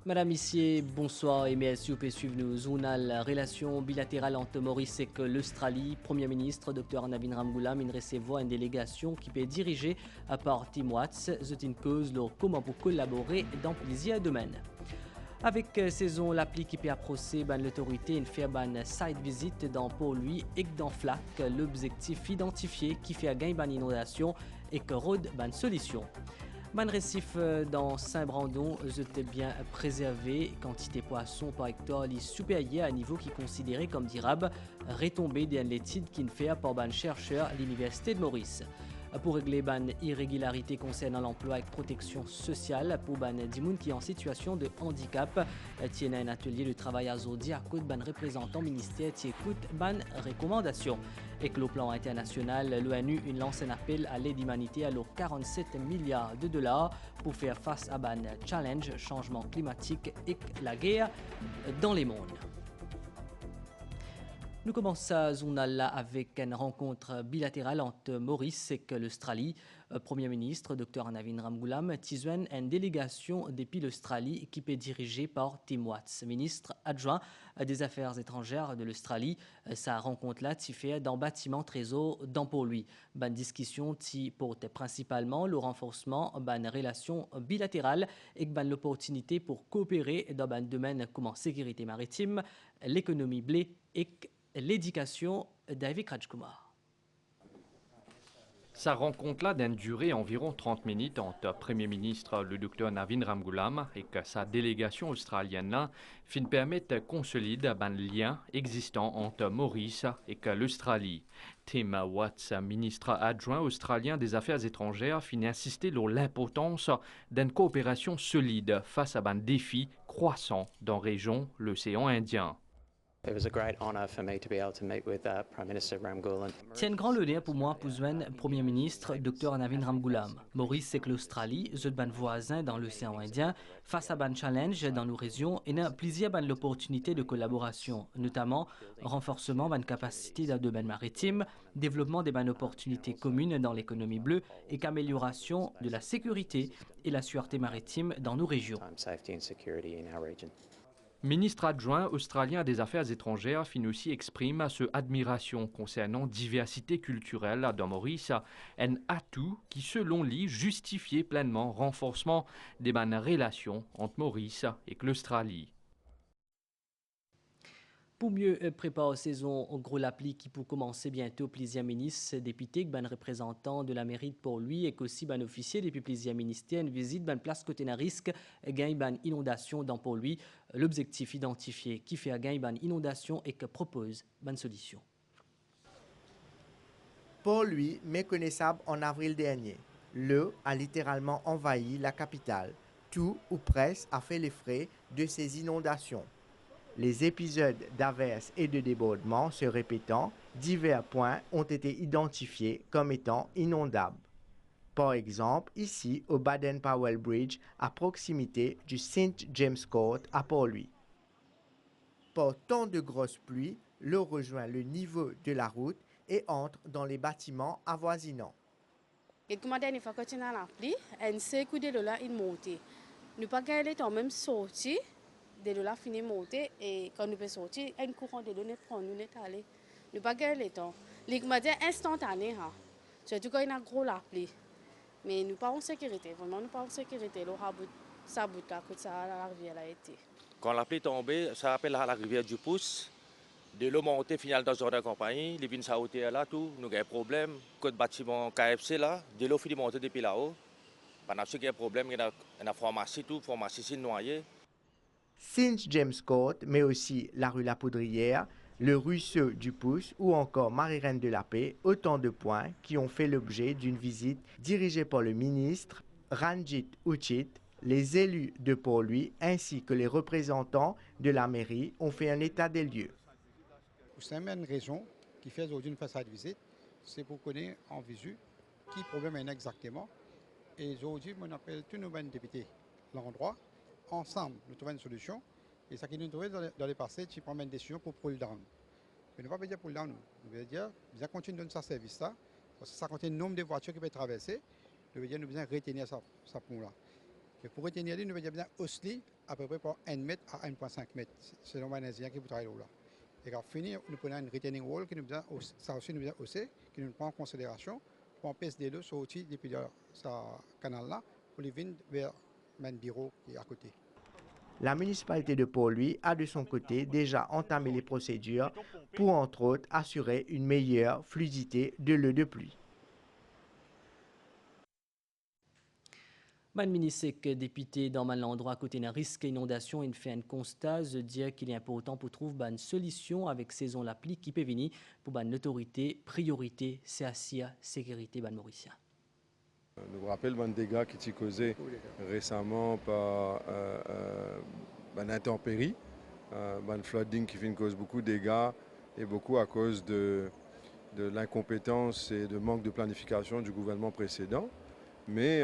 Madame Issier, bonsoir et merci vous pouvez suivre nos journal relations bilatérales entre Maurice et l'Australie. Premier ministre Dr Navin Ramgoolam il recevoir une délégation qui peut diriger par Tim Watts. C'est une cause leur comment pour collaborer dans plusieurs domaines. Avec saison l'appli qui peut approcher l'autorité une fait site visite dans pour lui et dans FLAC l'objectif identifié qui fait gagner une inondation et que road une solution. Man récif dans Saint-Brandon était bien préservé. Quantité poisson par hectare est supérieure à niveau qui est considéré comme durable, retombé dans l'étude qui ne fait par ban chercheur à l'Université de Maurice. Pour régler ban irrégularité concernant l'emploi et protection sociale pour ban dimoun qui est en situation de handicap, tient un atelier de travail à Zodi à côté ban représentant ministère qui écoute ban recommandation. Et que le plan international, l'ONU lance un appel à l'aide humanitaire à l'eau 47 milliards de dollars pour faire face à ban challenge, changement climatique et la guerre dans les mondes. Nous commençons ce journal-là avec une rencontre bilatérale entre Maurice et l'Australie. Premier ministre Dr Navin Ramgoolam tisouane une délégation depuis l'Australie qui est dirigée par Tim Watts, ministre adjoint des Affaires étrangères de l'Australie. Sa rencontre-là s'y fait dans le bâtiment Trésor dans pour lui. Une discussion qui porte principalement le renforcement d'une relation bilatérale et l'opportunité pour coopérer dans un domaine comme la sécurité maritime, l'économie blé et l'éducation. David Rajkumar. Sa rencontre-là d'une durée environ 30 minutes entre Premier ministre le Dr Navin Ramgoolam et sa délégation australienne fin permettre de consolider un lien existant entre Maurice et l'Australie. Tim Watts, ministre adjoint australien des Affaires étrangères, fin insister sur l'importance d'une coopération solide face à un défi croissant dans la région, l'océan Indien. It was a great honour for me to be able to meet with Prime Minister Ramgoolam. C'est un grand honneur pour moi pour joindre Premier ministre Dr Navin Ramgoolam. Maurice et l'Australie, je ban voisin dans l'océan Indien, face à ban challenge dans nos régions et a plusieurs ban l'opportunité de collaboration, notamment renforcement ban capacité dans le domaine maritime, développement des ban opportunités communes dans l'économie bleue et qu'amélioration de la sécurité et la sûreté maritime dans nos régions. Ministre adjoint australien des Affaires étrangères fin aussi exprime sa admiration concernant diversité culturelle dans Maurice, un atout qui selon lui justifiait pleinement renforcement des relations entre Maurice et l'Australie. Pour mieux préparer la saison, en gros l'appli qui pour commencer bientôt, plusieurs ministres, députés, ban représentant de la mairie pour lui et aussi ban officier depuis plusieurs ministères, une visite ban place côté à risque, gagne ban inondation dans pour lui. L'objectif identifié qui fait gagne ban inondation et que propose ban solution. Pour lui, méconnaissable en avril dernier, l'eau a littéralement envahi la capitale. Tout ou presque a fait les frais de ces inondations. Les épisodes d'averses et de débordements se répétant, divers points ont été identifiés comme étant inondables. Par exemple, ici au Baden-Powell Bridge, à proximité du St. James Court à Port-Louis. Par tant de grosses pluies, l'eau rejoint le niveau de la route et entre dans les bâtiments avoisinants. Et comment une fois que tu as la pluie, un secours de là il monte. Nous pas gagner temps même sorti. De là fini monter et quand nous peut sortir un courant de l'eau prend nous net aller nous pas gagner le temps les matin instantané ha surtout quand il y a gros la pluie mais nous pas en sécurité vraiment nous pas en sécurité l'eau ça bout à côté ça la rivière a été quand la pluie tombée ça appelle à la rivière du Pouce de l'eau montée finale dans la compagnie les vins sauter là tout nous avons problème côté bâtiment KFC là de l'eau fini monter depuis là-haut pendant ce qu'il y a problème il y a une pharmacie tout pharmacie s'est noyée. St. James Court, mais aussi la rue La Poudrière, le ruisseau du Pouce ou encore Marie-Reine de la Paix, autant de points qui ont fait l'objet d'une visite dirigée par le ministre Ranjit Uchit. Les élus de Port-Louis ainsi que les représentants de la mairie ont fait un état des lieux. C'est une raison qui fait aujourd'hui une façade visite, c'est pour connaître en visu qui problème est exactement. Et aujourd'hui, on appelle tous nos députés l'endroit. Ensemble, nous trouvons une solution. Et ça qui nous trouvons dans les passés, tu prends une décision pour pull down. Mais nous ne pouvons pas dire pull down. Nous voulons dire, nous allons continuer de donner ce service-là, parce que ça contient le nombre de voitures qui peuvent traverser. Nous voulons dire, nous devons retenir ça pont-là. Mais pour retenir, nous devons bien hausser à peu près par 1 mètre à 1,5 mètre, selon les ingénieurs qui travaillent là. Et quand fini, nous prenons une retaining wall qui nous besoin, ça aussi nous besoin hausser, qui nous prend en considération pour empêcher de l'eau sortir depuis ce canal-là pour les venir vers le bureau qui est à côté. La municipalité de Port Louis a de son côté déjà entamé les procédures pour, entre autres, assurer une meilleure fluidité de l'eau de pluie. Ban ministre député dans l'endroit à côté d'un risque d'inondation, il fait un constat de dire qu'il est important pour trouver une solution avec saison la pluie qui peut venir pour une autorité priorité, c'est la sécurité ban mauricien. Nous vous rappelle des dégâts qui ont été causés récemment par une intempérie, un flooding qui cause beaucoup de dégâts et beaucoup à cause de l'incompétence et de manque de planification du gouvernement précédent. Mais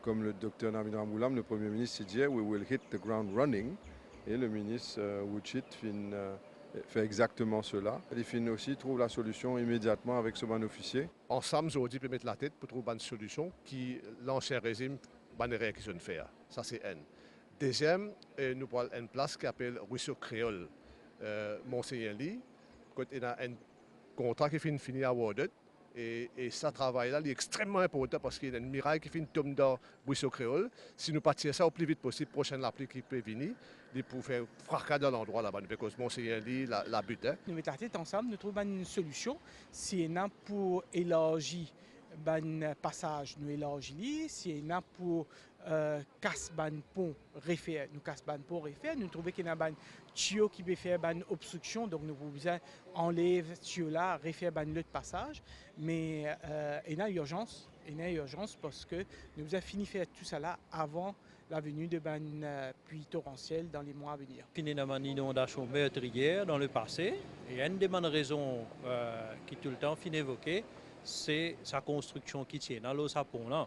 comme le docteur Navin Ramgoolam, le Premier ministre, dit, we will hit the ground running. Et le ministre Wuchit fait exactement cela. Il aussi trouve la solution immédiatement avec ce bon officier. Ensemble, aujourd'hui, peut mettre la tête pour trouver une solution qui l'ancien régime n'a pas réaction de faire. Ça, c'est un. Deuxième, nous avons une place qui s'appelle Ruisseau Créole. Monseigneur-Li, quand il y a un contrat qui finit à Warded. Et ce travail-là est extrêmement important parce qu'il y a une miraille qui finit tomber dans Ruisseau Créole. Si nous partions ça au plus vite possible, prochaine la pluie qui peut venir, pour faire fracas dans l'endroit là-bas, parce que Monseigneur-Li, la butte. Nous mettons la tête ensemble, nous trouvons une solution. Si il y a pour élargir le passage, nous élargissons. Si il y a pour casser le pont, refaire, nous cassons le pont, refaire. Nous trouvons qu'il y a un tuyau qui peut faire une obstruction, donc nous avons besoin d'enlever ce tuyau-là, refaire le passage. Mais il y a urgence. Il y a urgence parce que nous avons fini de faire tout ça là avant la venue de pluies torrentielles dans les mois à venir. Il y a une inondation meurtrière dans le passé et une des bonnes raisons qui tout le temps finit évoquée, c'est sa construction qui tient dans l'eau sapon là.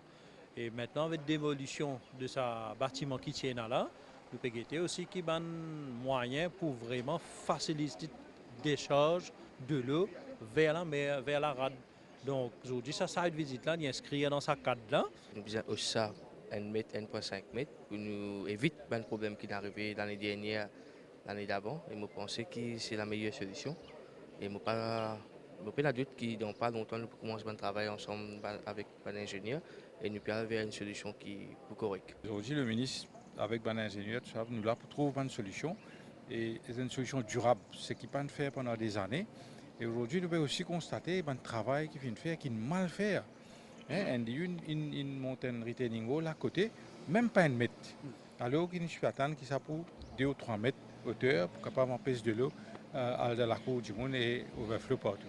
Et maintenant avec la démolition de ce bâtiment qui tient là, nous pouvons guetter aussi qu'il y a un moyen pour vraiment faciliter la décharge de l'eau vers la rade. Donc aujourd'hui, ça site visite là, il est inscrit dans sa cadre là. Nous avons aussi ça 1 mètre, 1,5 mètre pour nous éviter le problème qui est arrivé l'année dernière, l'année d'avant. Et je pense que c'est la meilleure solution. Et je n'ai pas de doute que dans pas longtemps, nous pouvons commencer à travailler ensemble avec l'ingénieur et nous pouvons arriver à une solution qui est plus correcte. Aujourd'hui, le ministre, avec l'ingénieur, nous là pour trouver une solution. Et c'est une solution durable, ce qui peut faire pendant des années. Et aujourd'hui, nous pouvons aussi constater un travail qui vient de faire, qui est mal fait. Il y a une montagne retaining wall à côté, même pas 1 mètre. Alors qu'il y a une qui s'appuie 2 ou 3 mètres de hauteur pour capable empêcher de l'eau à la cour du monde et overflow partout.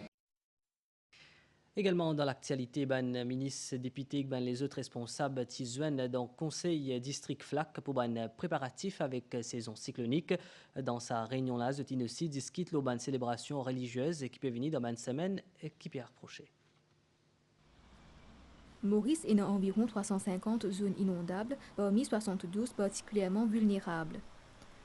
Également dans l'actualité, ministre député les autres responsables Tizouen dans le conseil district FLAC pour préparatif avec saison cyclonique. Dans sa réunion là, Zotin aussi discute la célébration religieuse qui peut venir dans une semaine et qui peut approcher. Maurice est dans environ 350 zones inondables, parmi 72 particulièrement vulnérables.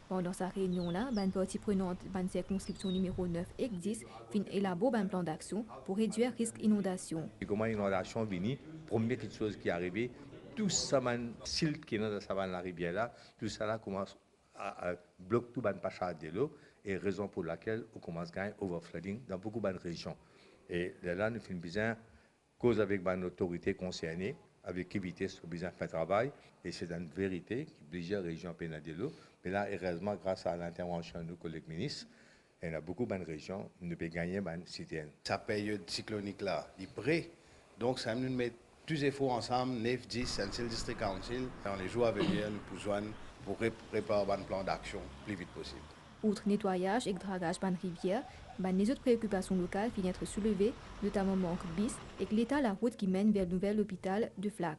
Pendant sa réunion-là, la partie prenante de la circonscription numéro 9 et 10 fin élabore un plan d'action pour réduire le risque d'inondation. Comment l'inondation vient, première petite chose qui est arrivée, tout ça, silt qui est dans la rivière là, tout ça là commence à bloquer tout le passage de l'eau et raison pour laquelle on commence à gagner overflooding dans beaucoup de régions. Et là, nous faisons besoin cause avec une autorité concernée, avec qui vitesse nous besoin de faire travail. Et c'est une vérité que plusieurs régions peinent de l'eau. Mais là, heureusement, grâce à l'intervention de nos collègues ministres, il y a beaucoup de régions qui nous peuvent gagner une citoyenne. Cette période cyclonique là, il est prêt. Donc, ça nous met tous les efforts ensemble, 9, 10, un seul district council. Dans les jours à venir, nous pouvons pour préparer un plan d'action le plus vite possible. Outre nettoyage et dragage de rivière, les autres préoccupations locales finissent être soulevées, notamment manque bis et l'état de la route qui mène vers le nouvel hôpital de Flac.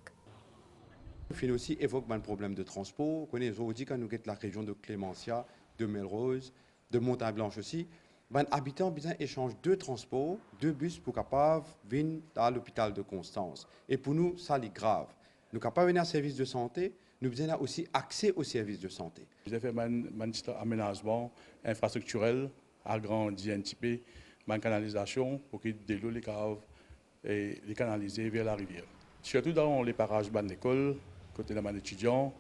Nous finissons aussi évoquer un problème de transport. Nous connaissons aujourd'hui quand nous quittons la région de Clémentia, de Melrose, de Montagne-Blanche aussi. Les habitants ont besoin d'échanger 2 transports, 2 bus pour capable venir à l'hôpital de Constance. Et pour nous, ça c'est grave. Nous ne pouvons pas venir à un service de santé, nous avons aussi accès aux services de santé. J'ai fait un aménagement infrastructurel, agrandi un petit peu, une canalisation pour que de l'eau les caves et les canaliser vers la rivière. Surtout dans les parages de l'école, côté de la étudiant,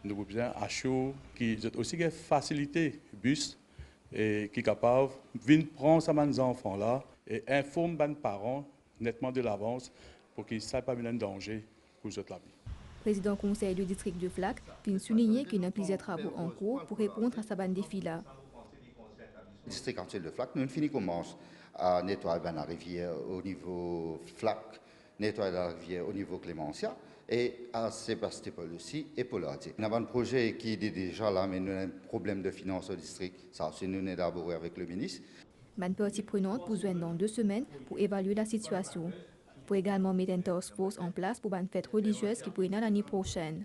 nous avons besoin à chaud, qui ont aussi des facilités, bus, et qui sont capables de venir prendre ces enfants-là et informer les parents nettement de l'avance pour qu'ils ne soient pas mis en danger pour eux la vie. Président conseil du district de Flac vient souligner qu'il y a plusieurs travaux en cours pour répondre à ce défi-là. Le district entier de Flac, nous finissons commence à nettoyer la rivière au niveau Flac, nettoyer la rivière au niveau Clémentia et à Sébastopol aussi et Polardier. Nous avons un projet qui est déjà là, mais nous avons un problème de finances au district. Ça aussi, nous avons élaboré avec le ministre. Une partie prenante besoin dans 2 semaines pour évaluer la situation. Pour également mettre une task force en place pour une fête religieuse qui pourrait être l'année prochaine.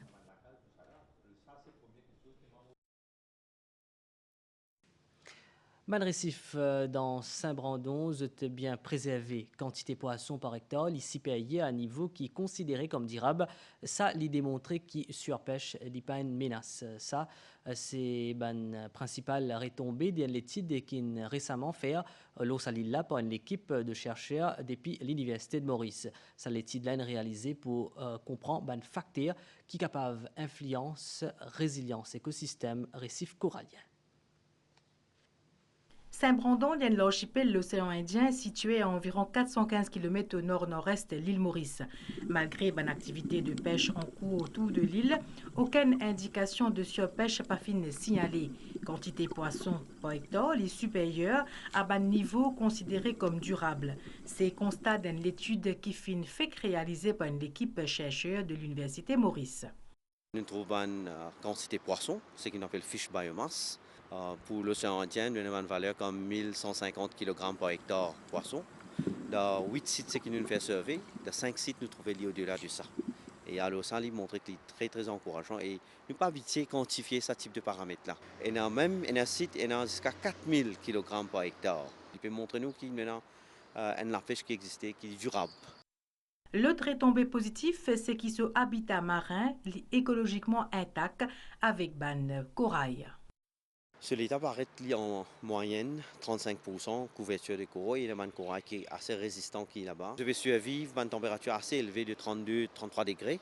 Man récif dans Saint-Brandon était bien préservé. Quantité poisson par hectare, ici payé à un niveau qui est considéré comme durable. Ça, l'y démontrer qui surpêche n'est pas une menace. Ça, c'est la principale retombée de l'étude qui a récemment fait l'eau salila par une équipe de chercheurs depuis l'Université de Maurice. Ça, l'étude là est réalisée pour comprendre les facteurs qui sont capables d'influence, résilience, écosystème, récif corallien. Saint-Brandon est l'archipel de l'océan Indien situé à environ 415 km au nord-nord-est de l'île Maurice. Malgré une activité de pêche en cours autour de l'île, aucune indication de surpêche pas fine signalée. Quantité poisson par hectare est supérieure à un niveau considéré comme durable. C'est constat d'une étude qui fin fait réalisée par une équipe chercheur de l'Université Maurice. Nous trouvons une quantité de poisson, ce qu'on appelle fish biomass. Pour l'océan Indien, nous avons une valeur comme 1150 kg par hectare poisson. Dans 8 sites qui nous fait surveiller, dans 5 sites, nous trouvons au-delà de ça. Et alors, ça nous montre que c'est très encourageant et nous pas vite quantifier ce type de paramètres-là. Et dans même un site, il y a jusqu'à 4000 kg par hectare. Il peut montrer nous qu'il y a une pêche qui existe, qui est durable. L'autre retombée positive, c'est qu'il ce habitat marin est écologiquement intact avec ban corail. Celui-là paraît en moyenne 35% couverture de coraux. Il y a un corail qui est assez résistant qui est là-bas. Je vais survivre à une température assez élevée de 32-33 degrés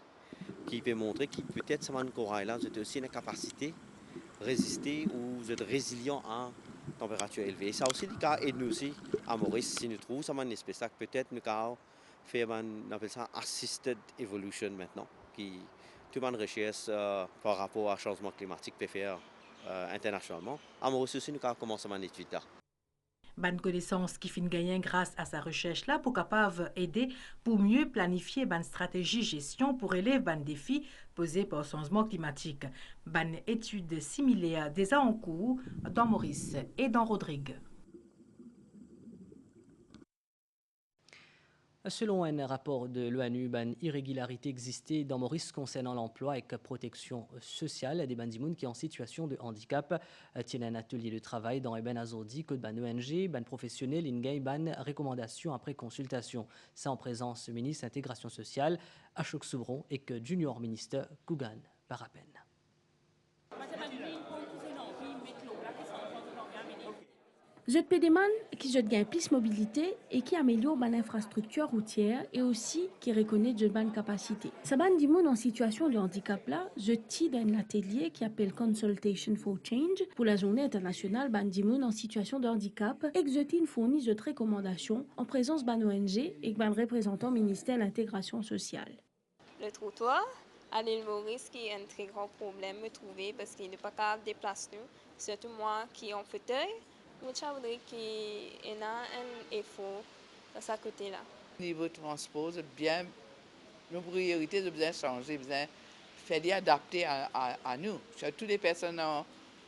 qui peut montrer que peut-être ce corail-là a aussi une capacité de résister ou d'être résilient à une température élevée. Et ça aussi le cas et nous aussi à Maurice, si nous trouvons ça une espèce là, peut-être nous avons fait on appelle ça assisted evolution maintenant, qui tout le monde recherche par rapport au changement climatique peut faire internationalement. À Maurice aussi, nous avons commencé à étude là. Bonne connaissance qui fin gagner grâce à sa recherche là pour capable aider pour mieux planifier une stratégie gestion pour relever ban défis posés par le changement climatique. Bonne étude similaire déjà en cours dans Maurice et dans Rodrigue. Selon un rapport de l'ONU, une irrégularité existait dans Maurice concernant l'emploi et la protection sociale des bandimouns qui sont en situation de handicap. Tiennent un atelier de travail dans Eben Azordi, que ban ONG, ban professionnel, in ban recommandation après consultation. Ça en présence ministre intégration sociale, Ashok Soubron et que junior ministre Kougan Barapen. Je te demande qui je gagne plus mobilité et qui améliore l'infrastructure routière et aussi qui reconnaît de bonnes capacités. Ça ban du monde en situation de handicap là, je tire d'un atelier qui appelle Consultation for Change pour la journée internationale ban du monde en situation de handicap et que je tire fournit de recommandations en présence ban ONG et ban représentant ministère de l'intégration sociale. Le trottoir à l'île Maurice qui est un très grand problème me trouver parce qu'il n'est pas capable de déplacer nous, surtout moi qui est en fauteuil. Je voudrais qu'il y ait un effort de ce côté-là. Niveau transport, bien, nos priorités sont bien changées, bien faire adapter à nous, surtout les personnes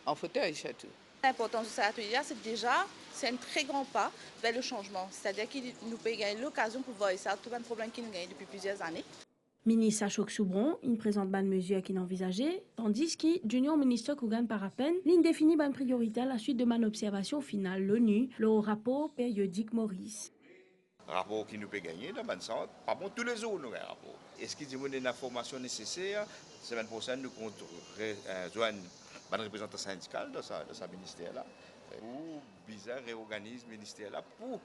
en fauteuil surtout. L'importance de cet atelier, c'est un très grand pas vers le changement. C'est-à-dire qu'il nous peut gagner l'occasion pour voir ça, tout un problème qui nous gagne depuis plusieurs années. Ministre Ashok Soubron, il présente bonne mesure qu'il envisageait, tandis que Junior Ministre Kougan Barapen, il définit bonne priorité à la suite de mon observation finale l'ONU, le rapport périodique Maurice. Rapport qui nous peut gagner dans le centre, pas bon tous les jours nous avons un rapport. Est-ce qu'il y a des informations nécessaires? Semaine prochaine, nous comptons joindre un représentant syndical de ce ministère-là, ou bizarre réorganise le ministère-là pour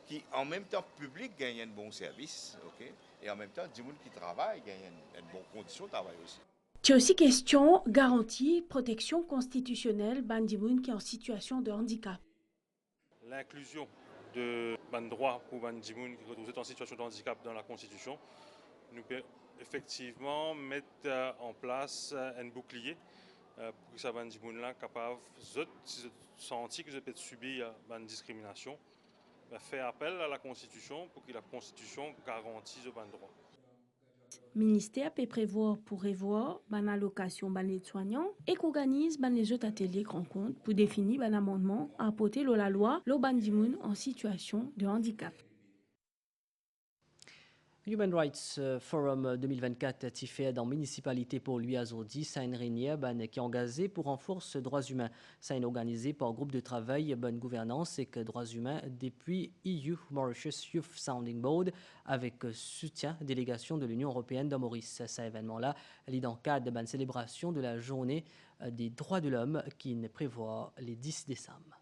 qui en même temps public gagne un bon service, ok, et en même temps, du monde qui travaille gagne une bonne condition de travail aussi. C'est aussi question garantie, protection constitutionnelle, bandimoun qui est en situation de handicap. L'inclusion de droits pour bandimoun qui retrouvent en situation de handicap dans la Constitution nous peut effectivement mettre en place un bouclier pour que ces bandimoun-là capable de sentir qu'ils ont peut-être subi une discrimination, faire appel à la Constitution pour que la Constitution garantisse les droits. Le ministère peut prévoir pour revoir une allocation ban soignants et qu'organise les autres ateliers rencontres pour définir un amendement à apporter la loi le bandimoun en situation de handicap. Human Rights Forum 2024 qui fait dans la municipalité pour lui Azodi, c'est une réunion qui est engagée pour renforcer les droits humains. C'est organisé par groupe de travail bonne gouvernance et que droits humains depuis EU Mauritius Youth Sounding Board avec soutien délégation de l'Union européenne dans Maurice. Cet événement-là est dans le cadre de la célébration de la journée des droits de l'homme qui prévoit les 10 décembre.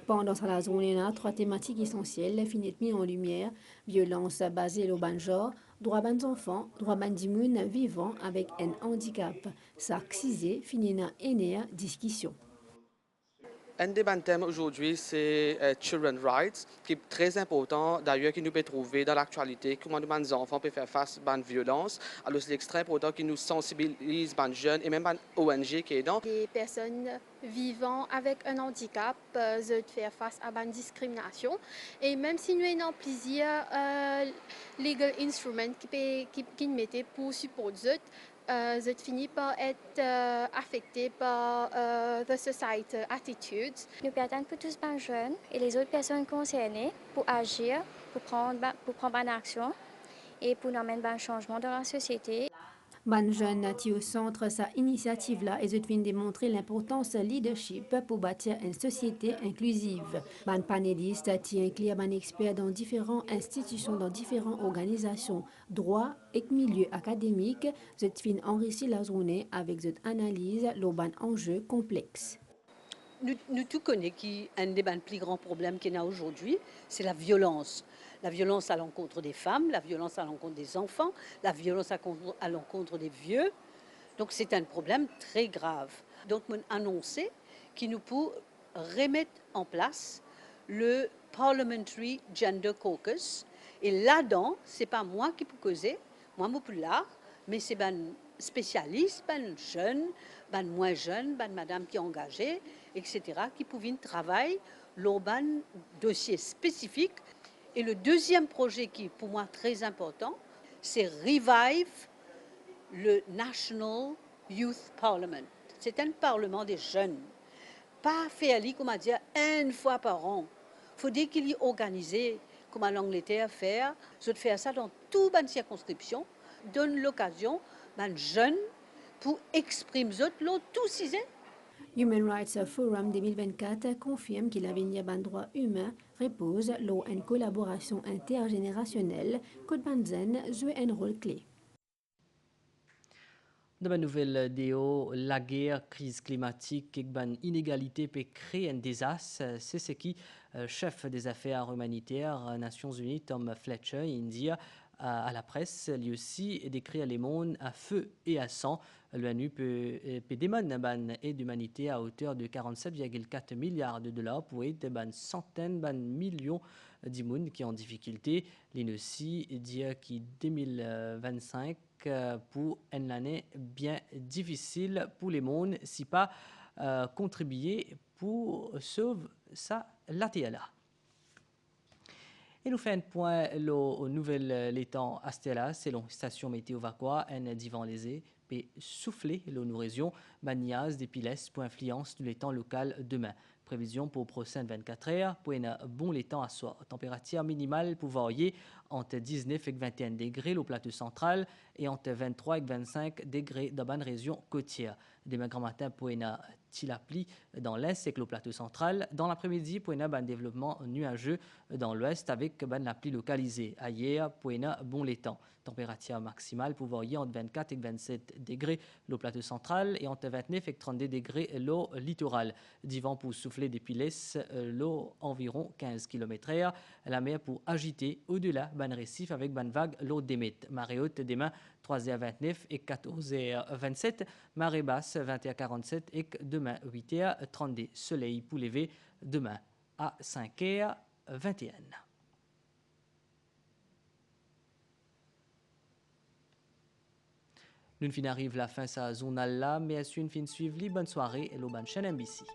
Pendant la journée, trois thématiques essentielles finissent mises en lumière: violence basée au ban genre, droits des enfants, droits des gens vivant avec un handicap. Ça finit dans une discussion. Un des thèmes aujourd'hui, c'est Children's Rights, qui est très important, d'ailleurs, qui nous peut trouver dans l'actualité, comment les enfants peuvent faire face à la violence. Alors, c'est extrêmement important qu'ils nous sensibilisent, les jeunes, et même les ONG qui est dans. Les personnes vivant avec un handicap peuvent faire face à la discrimination. Et même si nous avons plusieurs legal instruments qui nous mettent pour supporter je finis par être affecté par the society attitudes. Nous perdons pour tous les jeunes et les autres personnes concernées pour agir, pour prendre une action et pour amener un changement dans la société. Ban jeune qui au centre sa initiative là et je viens démontrer l'importance leadership pour bâtir une société inclusive. Ban panéliste qui inclut ban experts dans différentes institutions, dans différentes organisations, droit et milieu académique. Je viens enrichir la journée avec cette analyse le ban enjeu complexe. Nous tous connaissons qu'un des plus grands problèmes qu'il y a aujourd'hui, c'est la violence. La violence à l'encontre des femmes, la violence à l'encontre des enfants, la violence à l'encontre des vieux. Donc c'est un problème très grave. Donc on a annoncé qu'il nous peut remettre en place le Parliamentary Gender Caucus. Et là-dedans, ce n'est pas moi qui peux causer, moi je peux là, mais c'est un spécialiste, un jeune, un moins jeune, une madame qui est engagée, etc., qui peuvent travailler un dossier spécifique. Et le deuxième projet qui est pour moi très important, c'est Revive le National Youth Parliament. C'est un parlement des jeunes. Pas faire, comme on dit, une fois par an. Il faut dire qu'il est organisé, comme en Angleterre faire. Je faire ça dans toute une circonscription, donne l'occasion aux jeunes pour exprimer tout ce Human Rights Forum 2024 confirme que l'avenir des droits humains repose sur une collaboration intergénérationnelle que Banzen joue un rôle clé. Dans la nouvelle déo, la guerre, crise climatique et l'inégalité peut créer un désastre. C'est ce qui chef des affaires humanitaires Nations Unies, Tom Fletcher, India, à la presse, lui aussi décrit les mondes à feu et à sang. L'ONU peut demander une aide humanitaire à hauteur de 47,4 milliards de dollars pour aider une centaine de millions de monde qui sont en difficulté. L'ONU aussi dit que 2025 pour une année bien difficile pour les mondes si pas contribuer pour sauver la TLA. Et nous faisons un point aux nouvelles temps à Stella, selon la station météo Vaqua, un divan lésé, peut souffler nos régions, manias des piles pour influence de l'étang local demain. Prévision pour prochaine 24 heures, pour un bon l'étang à soi. Température minimale pour varier entre 19 et 21 degrés au plateau central et entre 23 et 25 degrés dans la région côtière. Demain grand matin, pour une tilapli dans l'est et le plateau central. Dans l'après-midi, pour un développement nuageux dans l'ouest avec la pluie localisée. Ailleurs, pour un bon l'étang. Température maximale pour varier entre 24 et 27 degrés le plateau central et entre 29 et 32 degrés l'eau littoral. Divan pour souffler depuis l'est, l'eau environ 15 km/h. La mer pour agiter au-delà ban récif avec ban vague l'eau d'émette. Marée haute demain 3h29 et 14h27. Marée basse 21h47 et demain 8h32. Soleil pour lever demain à 5h21. Nous fin arrive la fin de sa zone là, mais à une fin suivre, bonne soirée et le bonne chaîne MBC.